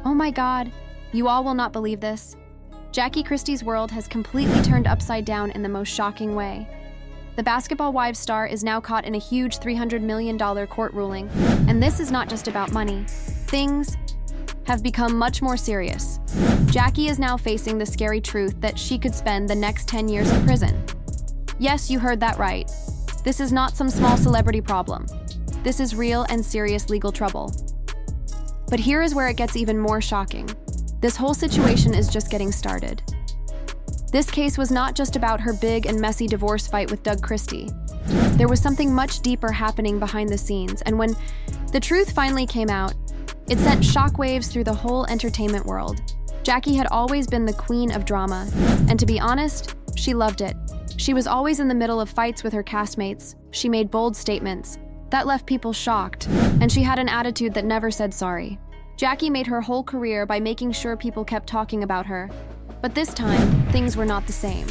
Oh my God, you all will not believe this. Jackie Christie's world has completely turned upside down in the most shocking way. The Basketball Wives star is now caught in a huge $300 million court ruling, and this is not just about money. Things have become much more serious. Jackie is now facing the scary truth that she could spend the next 10 years in prison. Yes, you heard that right. This is not some small celebrity problem. This is real and serious legal trouble. But here is where it gets even more shocking. This whole situation is just getting started. This case was not just about her big and messy divorce fight with Doug Christie. There was something much deeper happening behind the scenes, and when the truth finally came out, it sent shockwaves through the whole entertainment world. Jackie had always been the queen of drama, and to be honest, she loved it. She was always in the middle of fights with her castmates. She made bold statements that left people shocked, and she had an attitude that never said sorry. Jackie made her whole career by making sure people kept talking about her. But this time, things were not the same.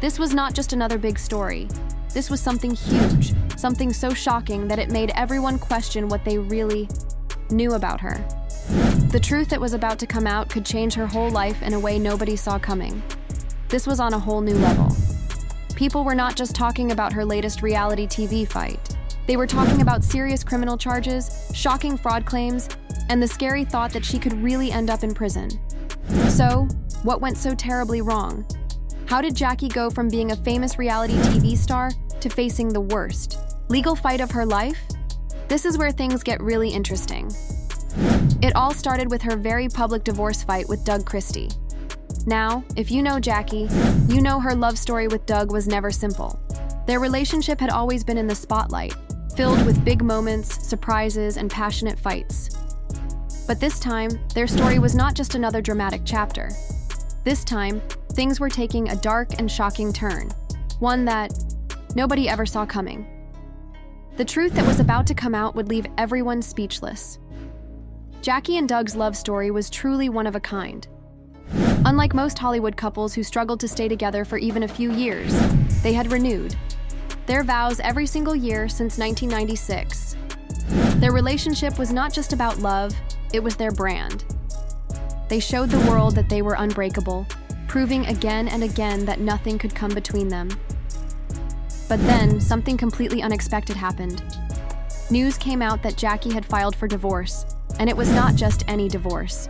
This was not just another big story. This was something huge, something so shocking that it made everyone question what they really knew about her. The truth that was about to come out could change her whole life in a way nobody saw coming. This was on a whole new level. People were not just talking about her latest reality TV fight. They were talking about serious criminal charges, shocking fraud claims, and the scary thought that she could really end up in prison. So, what went so terribly wrong? How did Jackie go from being a famous reality TV star to facing the worst legal fight of her life? This is where things get really interesting. It all started with her very public divorce fight with Doug Christie. Now, if you know Jackie, you know her love story with Doug was never simple. Their relationship had always been in the spotlight, filled with big moments, surprises, and passionate fights. But this time, their story was not just another dramatic chapter. This time, things were taking a dark and shocking turn, one that nobody ever saw coming. The truth that was about to come out would leave everyone speechless. Jackie and Doug's love story was truly one of a kind. Unlike most Hollywood couples who struggled to stay together for even a few years, they had renewed their vows every single year since 1996. Their relationship was not just about love, it was their brand. They showed the world that they were unbreakable, proving again and again that nothing could come between them. But then, something completely unexpected happened. News came out that Jackie had filed for divorce, and it was not just any divorce.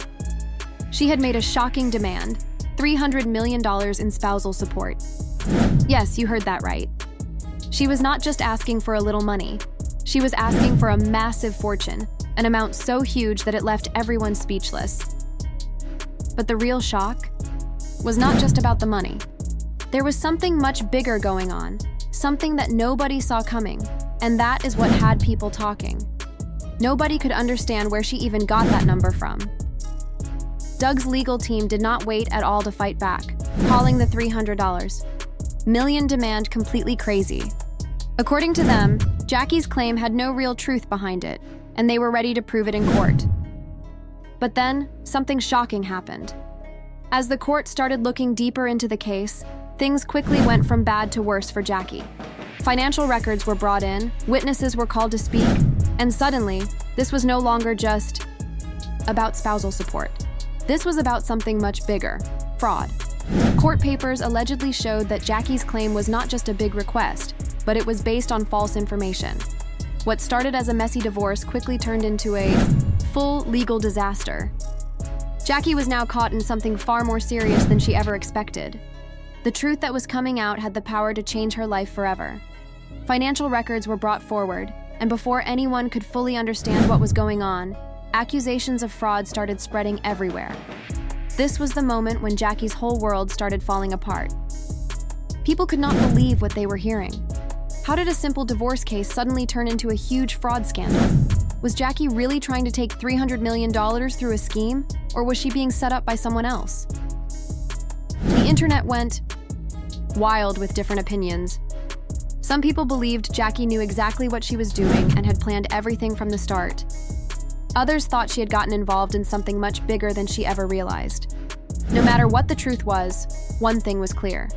She had made a shocking demand, $300 million in spousal support. Yes, you heard that right. She was not just asking for a little money. She was asking for a massive fortune, an amount so huge that it left everyone speechless. But the real shock was not just about the money. There was something much bigger going on, something that nobody saw coming, and that is what had people talking. Nobody could understand where she even got that number from. Doug's legal team did not wait at all to fight back, calling the $300 million demand completely crazy. According to them, Jackie's claim had no real truth behind it, and they were ready to prove it in court. But then, something shocking happened. As the court started looking deeper into the case, things quickly went from bad to worse for Jackie. Financial records were brought in, witnesses were called to speak, and suddenly, this was no longer just about spousal support. This was about something much bigger: fraud. Court papers allegedly showed that Jackie's claim was not just a big request, but it was based on false information. What started as a messy divorce quickly turned into a full legal disaster. Jackie was now caught in something far more serious than she ever expected. The truth that was coming out had the power to change her life forever. Financial records were brought forward, and before anyone could fully understand what was going on, accusations of fraud started spreading everywhere. This was the moment when Jackie's whole world started falling apart. People could not believe what they were hearing. How did a simple divorce case suddenly turn into a huge fraud scandal? Was Jackie really trying to take $300 million through a scheme, or was she being set up by someone else? The internet went wild with different opinions. Some people believed Jackie knew exactly what she was doing and had planned everything from the start. Others thought she had gotten involved in something much bigger than she ever realized. No matter what the truth was, one thing was clear: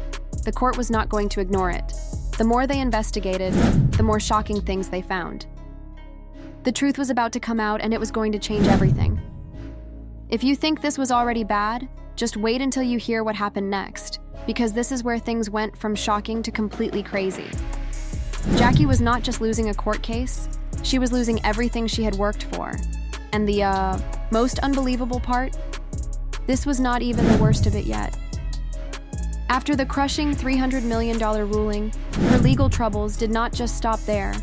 the court was not going to ignore it. The more they investigated, the more shocking things they found. The truth was about to come out, and it was going to change everything. If you think this was already bad, just wait until you hear what happened next, because this is where things went from shocking to completely crazy. Jackie was not just losing a court case, she was losing everything she had worked for. And the, most unbelievable part? This was not even the worst of it yet. After the crushing $300 million ruling, her legal troubles did not just stop there.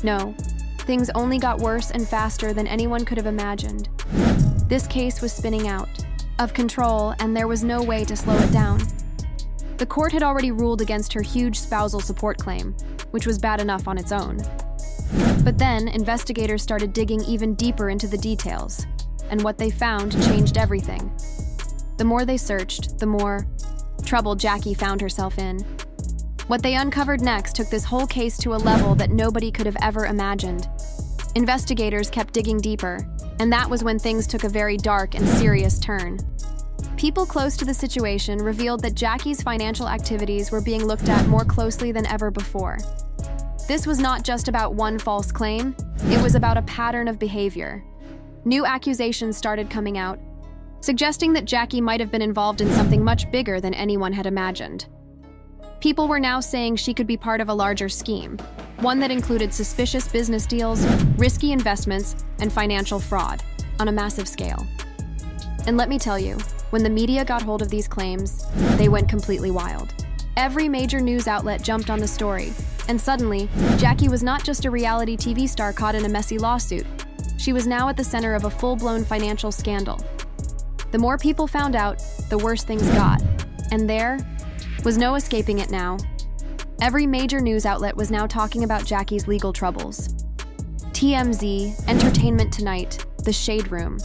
No, things only got worse and faster than anyone could have imagined. This case was spinning out of control, and there was no way to slow it down. The court had already ruled against her huge spousal support claim, which was bad enough on its own. But then, investigators started digging even deeper into the details, and what they found changed everything. The more they searched, the more trouble Jackie found herself in. What they uncovered next took this whole case to a level that nobody could have ever imagined. Investigators kept digging deeper, and that was when things took a very dark and serious turn. People close to the situation revealed that Jackie's financial activities were being looked at more closely than ever before. This was not just about one false claim, it was about a pattern of behavior. New accusations started coming out, suggesting that Jackie might have been involved in something much bigger than anyone had imagined. People were now saying she could be part of a larger scheme, one that included suspicious business deals, risky investments, and financial fraud on a massive scale. And let me tell you, when the media got hold of these claims, they went completely wild. Every major news outlet jumped on the story, and suddenly, Jackie was not just a reality TV star caught in a messy lawsuit. She was now at the center of a full-blown financial scandal. The more people found out, the worse things got, and there was no escaping it now. Every major news outlet was now talking about Jackie's legal troubles. TMZ, Entertainment Tonight, The Shade Room.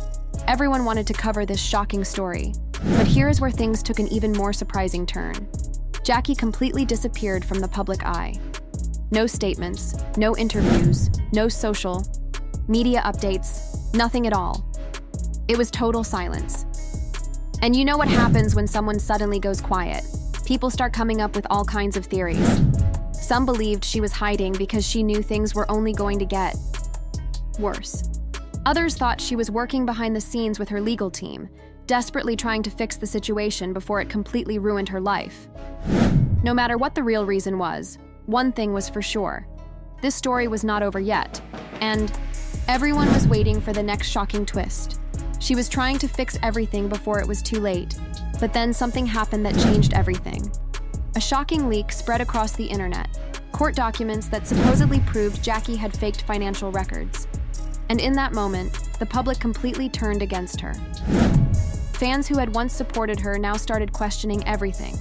Everyone wanted to cover this shocking story. But here's where things took an even more surprising turn. Jackie completely disappeared from the public eye. No statements, no interviews, no social media updates, nothing at all. It was total silence. And you know what happens when someone suddenly goes quiet? People start coming up with all kinds of theories. Some believed she was hiding because she knew things were only going to get worse. Others thought she was working behind the scenes with her legal team, desperately trying to fix the situation before it completely ruined her life. No matter what the real reason was, one thing was for sure. This story was not over yet, and everyone was waiting for the next shocking twist. She was trying to fix everything before it was too late, but then something happened that changed everything. A shocking leak spread across the internet, court documents that supposedly proved Jackie had faked financial records. And in that moment, the public completely turned against her. Fans who had once supported her now started questioning everything.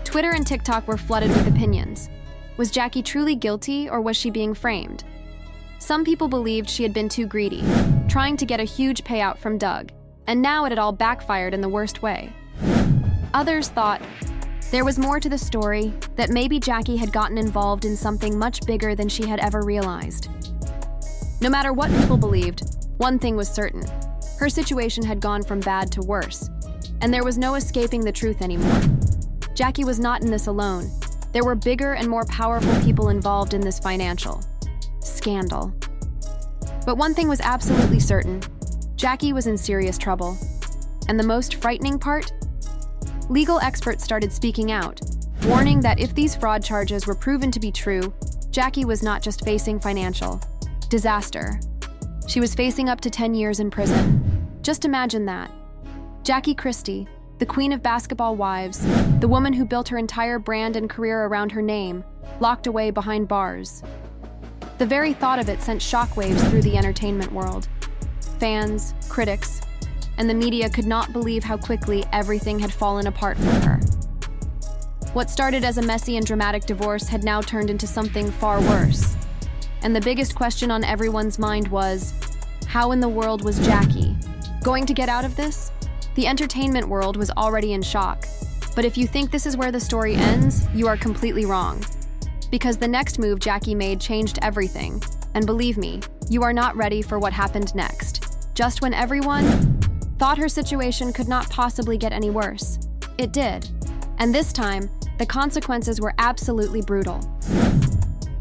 Twitter and TikTok were flooded with opinions. Was Jackie truly guilty, or was she being framed? Some people believed she had been too greedy, trying to get a huge payout from Doug, and now it had all backfired in the worst way. Others thought there was more to the story, that maybe Jackie had gotten involved in something much bigger than she had ever realized. No matter what people believed, one thing was certain. Her situation had gone from bad to worse, and there was no escaping the truth anymore. Jackie was not in this alone. There were bigger and more powerful people involved in this financial scandal. But one thing was absolutely certain. Jackie was in serious trouble. And the most frightening part? Legal experts started speaking out, warning that if these fraud charges were proven to be true, Jackie was not just facing financial disaster. She was facing up to 10 years in prison. Just imagine that. Jackie Christie, the queen of basketball wives, the woman who built her entire brand and career around her name, locked away behind bars. The very thought of it sent shockwaves through the entertainment world. Fans, critics, and the media could not believe how quickly everything had fallen apart for her. What started as a messy and dramatic divorce had now turned into something far worse. And the biggest question on everyone's mind was, how in the world was Jackie going to get out of this? The entertainment world was already in shock. But if you think this is where the story ends, you are completely wrong. Because the next move Jackie made changed everything. And believe me, you are not ready for what happened next. Just when everyone thought her situation could not possibly get any worse, it did. And this time, the consequences were absolutely brutal.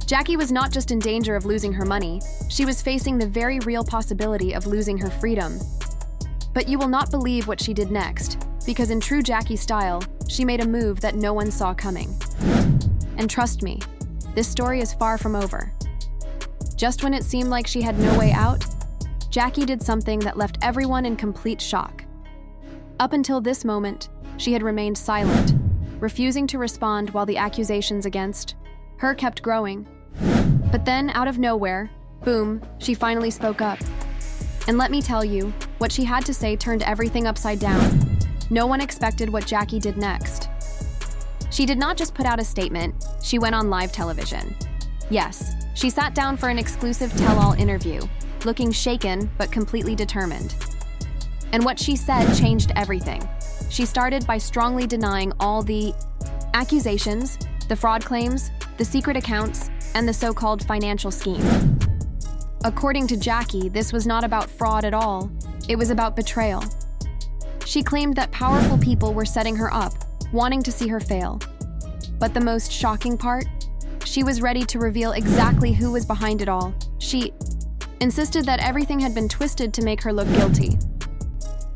Jackie was not just in danger of losing her money, she was facing the very real possibility of losing her freedom. But you will not believe what she did next, because in true Jackie style, she made a move that no one saw coming. And trust me, this story is far from over. Just when it seemed like she had no way out, Jackie did something that left everyone in complete shock. Up until this moment, she had remained silent, refusing to respond while the accusations against her kept growing. But then, out of nowhere, boom, she finally spoke up. And let me tell you, what she had to say turned everything upside down. No one expected what Jackie did next. She did not just put out a statement, she went on live television. Yes, she sat down for an exclusive tell-all interview, looking shaken but completely determined. And what she said changed everything. She started by strongly denying all the accusations, the fraud claims, the secret accounts, and the so-called financial scheme. According to Jackie, this was not about fraud at all. It was about betrayal. She claimed that powerful people were setting her up, wanting to see her fail. But the most shocking part? She was ready to reveal exactly who was behind it all. She insisted that everything had been twisted to make her look guilty.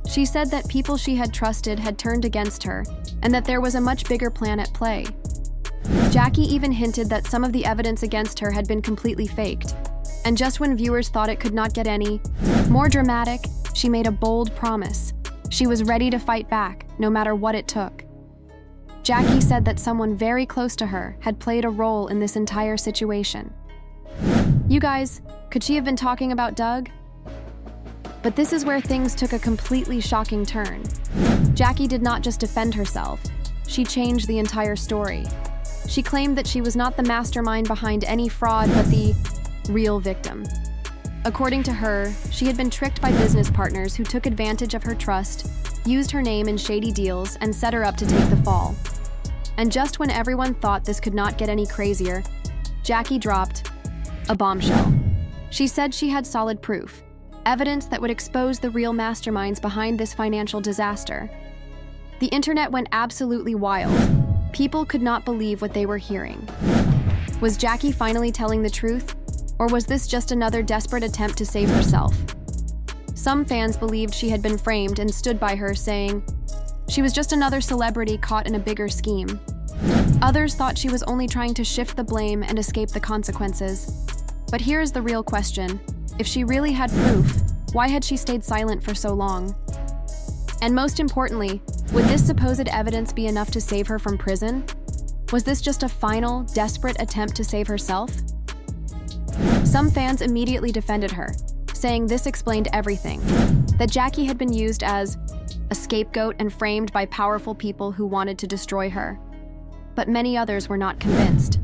She said that people she had trusted had turned against her, and that there was a much bigger plan at play. Jackie even hinted that some of the evidence against her had been completely faked. And just when viewers thought it could not get any more dramatic, she made a bold promise. She was ready to fight back, no matter what it took. Jackie said that someone very close to her had played a role in this entire situation. You guys, could she have been talking about Doug? But this is where things took a completely shocking turn. Jackie did not just defend herself, she changed the entire story. She claimed that she was not the mastermind behind any fraud, but the real victim. According to her, she had been tricked by business partners who took advantage of her trust, used her name in shady deals, and set her up to take the fall. And just when everyone thought this could not get any crazier, Jackie dropped a bombshell. She said she had solid proof, evidence that would expose the real masterminds behind this financial disaster. The internet went absolutely wild. People could not believe what they were hearing. Was Jackie finally telling the truth? Or was this just another desperate attempt to save herself? Some fans believed she had been framed and stood by her, saying she was just another celebrity caught in a bigger scheme. Others thought she was only trying to shift the blame and escape the consequences. But here's the real question. If she really had proof, why had she stayed silent for so long? And most importantly, would this supposed evidence be enough to save her from prison? Was this just a final, desperate attempt to save herself? Some fans immediately defended her, saying this explained everything, that Jackie had been used as a scapegoat and framed by powerful people who wanted to destroy her. But many others were not convinced.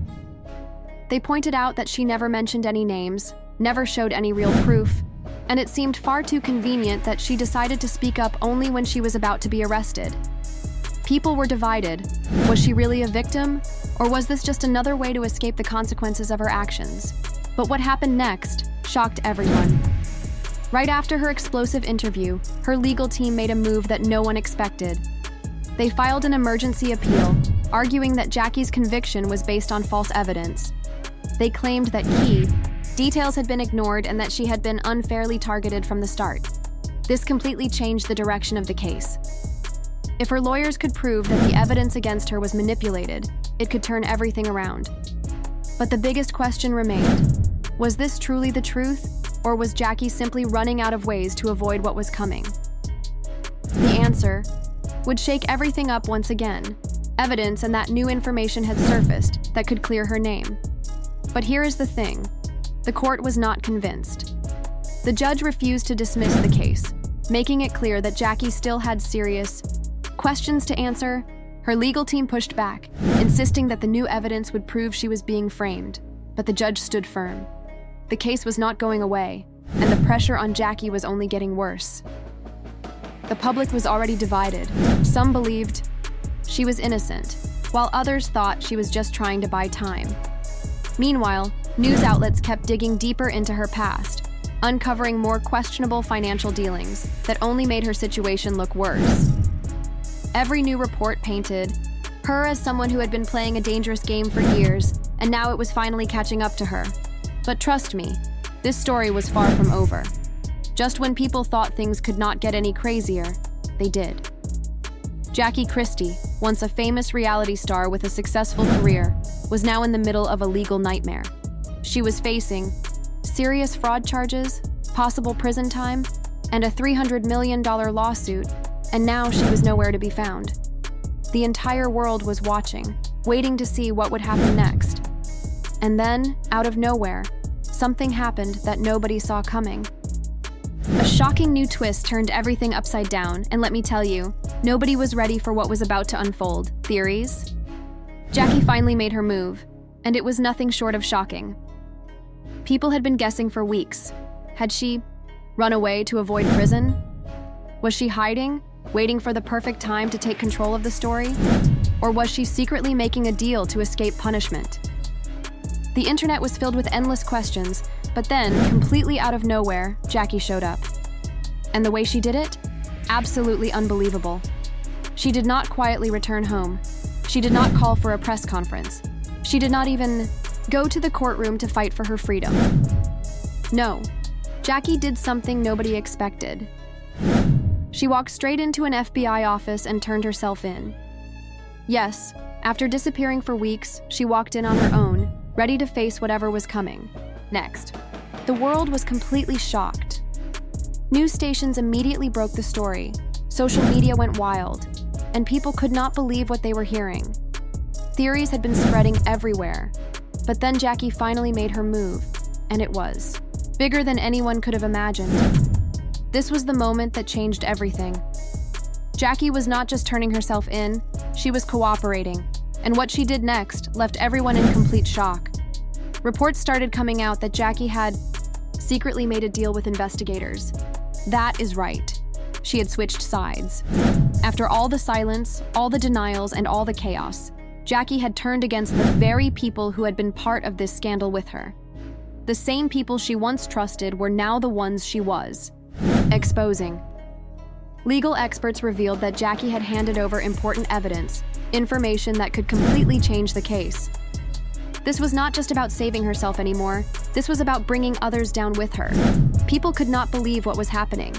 They pointed out that she never mentioned any names, never showed any real proof, and it seemed far too convenient that she decided to speak up only when she was about to be arrested. People were divided. Was she really a victim, or was this just another way to escape the consequences of her actions? But what happened next shocked everyone. Right after her explosive interview, her legal team made a move that no one expected. They filed an emergency appeal, arguing that Jackie's conviction was based on false evidence. They claimed that key details had been ignored and that she had been unfairly targeted from the start. This completely changed the direction of the case. If her lawyers could prove that the evidence against her was manipulated, it could turn everything around. But the biggest question remained. Was this truly the truth, or was Jackie simply running out of ways to avoid what was coming? The answer would shake everything up once again. Evidence and that new information had surfaced that could clear her name. But here is the thing. The court was not convinced. The judge refused to dismiss the case, making it clear that Jackie still had serious questions to answer. Her legal team pushed back, insisting that the new evidence would prove she was being framed, but the judge stood firm. The case was not going away, and the pressure on Jackie was only getting worse. The public was already divided. Some believed she was innocent, while others thought she was just trying to buy time. Meanwhile, news outlets kept digging deeper into her past, uncovering more questionable financial dealings that only made her situation look worse. Every new report painted her as someone who had been playing a dangerous game for years, and now it was finally catching up to her. But trust me, this story was far from over. Just when people thought things could not get any crazier, they did. Jackie Christie, once a famous reality star with a successful career, was now in the middle of a legal nightmare. She was facing serious fraud charges, possible prison time, and a $300 million lawsuit, and now she was nowhere to be found. The entire world was watching, waiting to see what would happen next. And then, out of nowhere, something happened that nobody saw coming. A shocking new twist turned everything upside down, and let me tell you, nobody was ready for what was about to unfold. Theories? Jackie finally made her move, and it was nothing short of shocking. People had been guessing for weeks. Had she run away to avoid prison? Was she hiding, waiting for the perfect time to take control of the story? Or was she secretly making a deal to escape punishment? The internet was filled with endless questions, but then, completely out of nowhere, Jackie showed up. And the way she did it? Absolutely unbelievable. She did not quietly return home. She did not call for a press conference. She did not even go to the courtroom to fight for her freedom. No, Jackie did something nobody expected. She walked straight into an FBI office and turned herself in. Yes, after disappearing for weeks, she walked in on her own, ready to face whatever was coming next. The world was completely shocked. News stations immediately broke the story. Social media went wild, and people could not believe what they were hearing. Theories had been spreading everywhere, but then Jackie finally made her move, and it was bigger than anyone could have imagined. This was the moment that changed everything. Jackie was not just turning herself in, she was cooperating, and what she did next left everyone in complete shock. Reports started coming out that Jackie had secretly made a deal with investigators. That is right. She had switched sides. After all the silence, all the denials, and all the chaos, Jackie had turned against the very people who had been part of this scandal with her. The same people she once trusted were now the ones she was exposing. Legal experts revealed that Jackie had handed over important evidence, information that could completely change the case. This was not just about saving herself anymore. This was about bringing others down with her. People could not believe what was happening.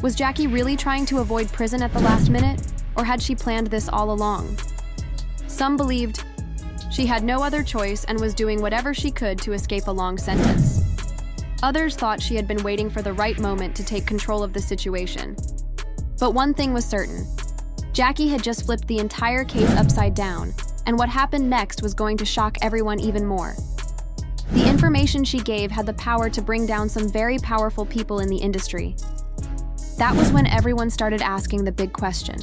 Was Jackie really trying to avoid prison at the last minute, or had she planned this all along? Some believed she had no other choice and was doing whatever she could to escape a long sentence. Others thought she had been waiting for the right moment to take control of the situation. But one thing was certain. Jackie had just flipped the entire case upside down, and what happened next was going to shock everyone even more. The information she gave had the power to bring down some very powerful people in the industry. That was when everyone started asking the big question.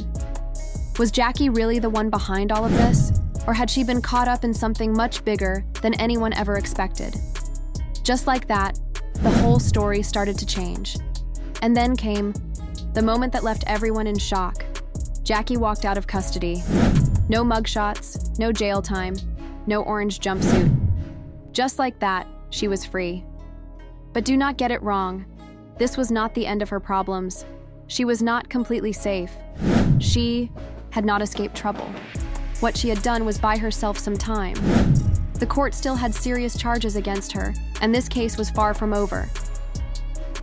Was Jackie really the one behind all of this, or had she been caught up in something much bigger than anyone ever expected? Just like that, the whole story started to change. And then came the moment that left everyone in shock. Jackie walked out of custody. No mugshots, no jail time, no orange jumpsuit. Just like that, she was free. But do not get it wrong. This was not the end of her problems. She was not completely safe. She had not escaped trouble. What she had done was buy herself some time. The court still had serious charges against her, and this case was far from over.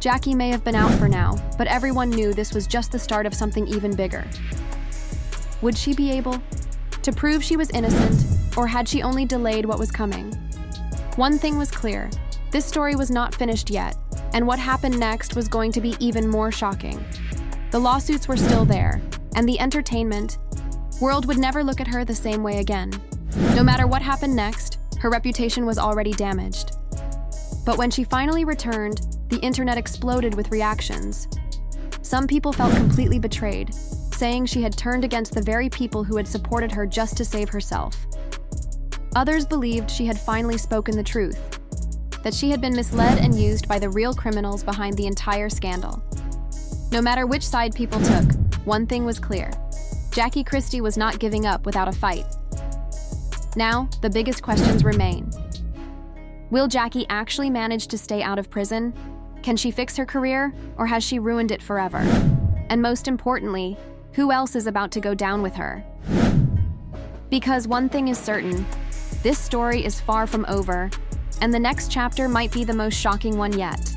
Jackie may have been out for now, but everyone knew this was just the start of something even bigger. Would she be able to prove she was innocent, or had she only delayed what was coming? One thing was clear. This story was not finished yet, and what happened next was going to be even more shocking. The lawsuits were still there, and the entertainment world would never look at her the same way again. No matter what happened next, her reputation was already damaged. But when she finally returned, the internet exploded with reactions. Some people felt completely betrayed, saying she had turned against the very people who had supported her just to save herself. Others believed she had finally spoken the truth, that she had been misled and used by the real criminals behind the entire scandal. No matter which side people took, one thing was clear. Jackie Christie was not giving up without a fight. Now, the biggest questions remain. Will Jackie actually manage to stay out of prison? Can she fix her career, or has she ruined it forever? And most importantly, who else is about to go down with her? Because one thing is certain, this story is far from over, and the next chapter might be the most shocking one yet.